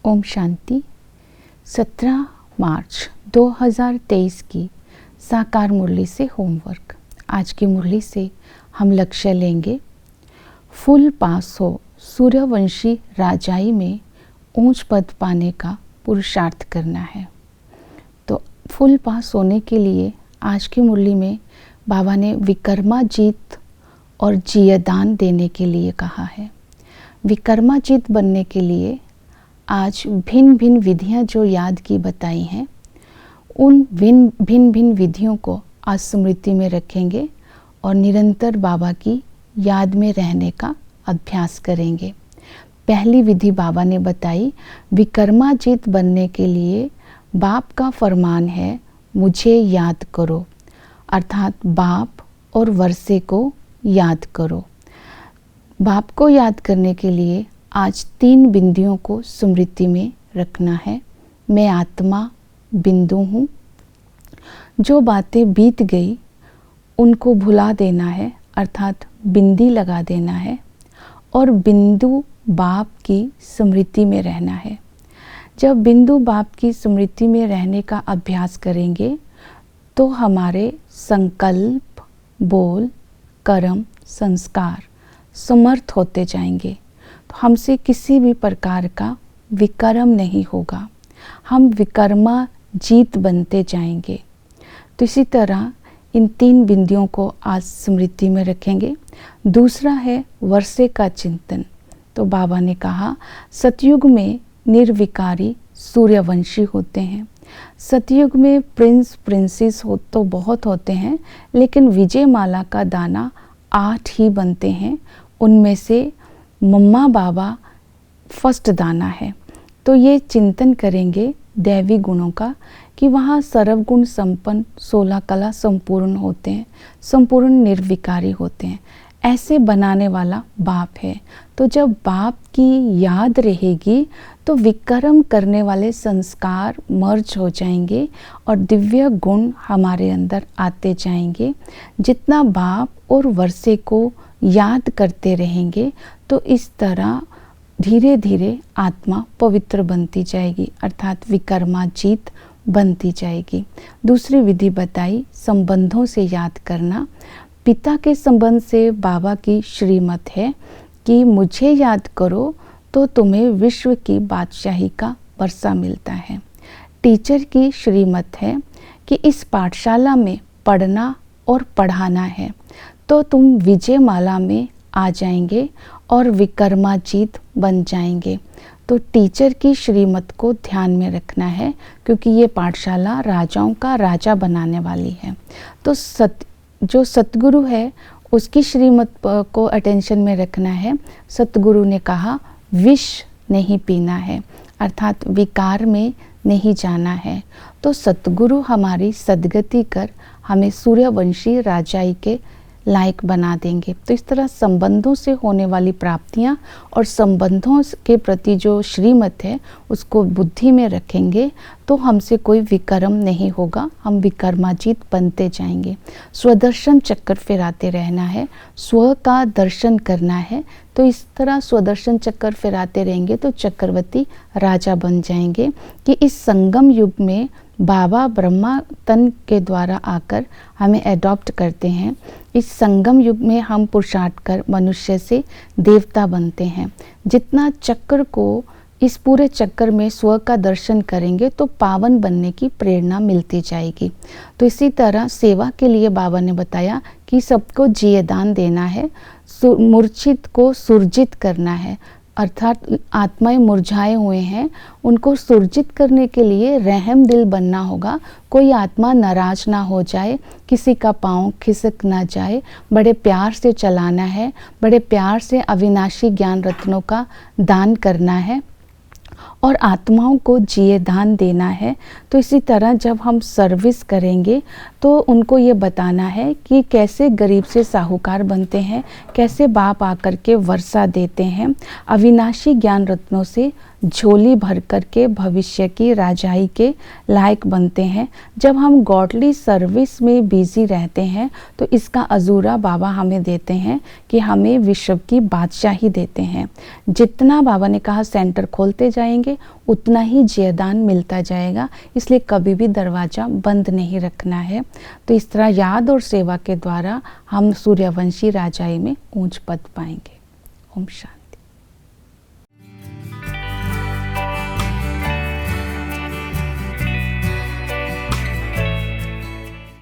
ओम शांति। 17 मार्च 2023 की साकार मुरली से होमवर्क। आज की मुरली से हम लक्ष्य लेंगे, फुल पास हो सूर्यवंशी राजाई में ऊंच पद पाने का पुरुषार्थ करना है। तो फुल पास होने के लिए आज की मुरली में बाबा ने विकर्माजीत और जियदान देने के लिए कहा है। विकर्माजीत बनने के लिए आज भिन्न भिन्न विधियां जो याद की बताई हैं, उन भिन्न भिन्न विधियों को आज स्मृति में रखेंगे और निरंतर बाबा की याद में रहने का अभ्यास करेंगे। पहली विधि बाबा ने बताई, विकर्माजीत बनने के लिए बाप का फरमान है, मुझे याद करो, अर्थात बाप और वर्षे को याद करो। बाप को याद करने के लिए आज 3 बिंदुओं को स्मृति में रखना है। मैं आत्मा बिंदु हूँ। जो बातें बीत गई उनको भुला देना है, अर्थात बिंदी लगा देना है और बिंदु बाप की स्मृति में रहना है। जब बिंदु बाप की स्मृति में रहने का अभ्यास करेंगे तो हमारे संकल्प, बोल, कर्म, संस्कार समर्थ होते जाएंगे। तो हमसे किसी भी प्रकार का विकर्म नहीं होगा, हम विकर्मा जीत बनते जाएंगे। तो इसी तरह इन 3 बिंदुओं को आज स्मृति में रखेंगे। दूसरा है वर्षे का चिंतन। तो बाबा ने कहा, सतयुग में निर्विकारी सूर्यवंशी होते हैं। सतयुग में प्रिंस प्रिंसेस हो तो बहुत होते हैं, लेकिन विजयमाला का दाना 8 ही बनते हैं। उनमें से मम्मा बाबा फर्स्ट दाना है। तो ये चिंतन करेंगे दैवी गुणों का कि वहाँ सर्वगुण संपन्न 16 कला संपूर्ण होते हैं, संपूर्ण निर्विकारी होते हैं। ऐसे बनाने वाला बाप है। तो जब बाप की याद रहेगी तो विकर्म करने वाले संस्कार मर्ज हो जाएंगे और दिव्य गुण हमारे अंदर आते जाएंगे। जितना बाप और वर्षे को याद करते रहेंगे तो इस तरह धीरे धीरे आत्मा पवित्र बनती जाएगी, अर्थात विकर्माजीत बनती जाएगी। दूसरी विधि बताई, संबंधों से याद करना। पिता के संबंध से बाबा की श्रीमत है कि मुझे याद करो तो तुम्हें विश्व की बादशाही का वर्षा मिलता है। टीचर की श्रीमत है कि इस पाठशाला में पढ़ना और पढ़ाना है तो तुम विजयमाला में आ जाएंगे और विकर्माजीत बन जाएंगे। तो टीचर की श्रीमत को ध्यान में रखना है, क्योंकि ये पाठशाला राजाओं का राजा बनाने वाली है। तो जो सतगुरु है उसकी श्रीमत को अटेंशन में रखना है। सतगुरु ने कहा, विष नहीं पीना है, अर्थात विकार में नहीं जाना है। तो सतगुरु हमारी सद्गति कर हमें सूर्यवंशी राजाई के लायक बना देंगे। तो इस तरह संबंधों से होने वाली प्राप्तियां और संबंधों के प्रति जो श्रीमत है उसको बुद्धि में रखेंगे तो हमसे कोई विकर्म नहीं होगा, हम विकर्माजीत बनते जाएंगे। स्वदर्शन चक्कर फिराते रहना है, स्व का दर्शन करना है। तो इस तरह स्वदर्शन चक्कर फिराते रहेंगे तो चक्रवर्ती राजा बन जाएंगे कि इस संगम युग में बाबा ब्रह्मा तन के द्वारा आकर हमें एडॉप्ट करते हैं। इस संगम युग में हम पुरुषार्थ कर मनुष्य से देवता बनते हैं। जितना चक्र को इस पूरे चक्कर में स्व का दर्शन करेंगे तो पावन बनने की प्रेरणा मिलती जाएगी। तो इसी तरह सेवा के लिए बाबा ने बताया कि सबको जियदान देना है, मूर्छित को सुरजित करना है, अर्थात आत्माएं मुरझाए हुए हैं उनको सुरजित करने के लिए रहम दिल बनना होगा। कोई आत्मा नाराज ना हो जाए, किसी का पाँव खिसक ना जाए, बड़े प्यार से चलाना है, बड़े प्यार से अविनाशी ज्ञान रत्नों का दान करना है और आत्माओं को जिए दान देना है। तो इसी तरह जब हम सर्विस करेंगे तो उनको ये बताना है कि कैसे गरीब से साहूकार बनते हैं, कैसे बाप आकर के वर्षा देते हैं, अविनाशी ज्ञान रत्नों से झोली भर कर के भविष्य की राजाई के लायक बनते हैं। जब हम गॉडली सर्विस में बिजी रहते हैं तो इसका अजूरा बाबा हमें देते हैं कि हमें विश्व की बादशाही देते हैं। जितना बाबा ने कहा सेंटर खोलते जाएंगे उतना ही जयदान मिलता जाएगा, इसलिए कभी भी दरवाज़ा बंद नहीं रखना है। तो इस तरह याद और सेवा के द्वारा हम सूर्यवंशी राजाई में ऊंच पद पाएंगे। ओम शांति।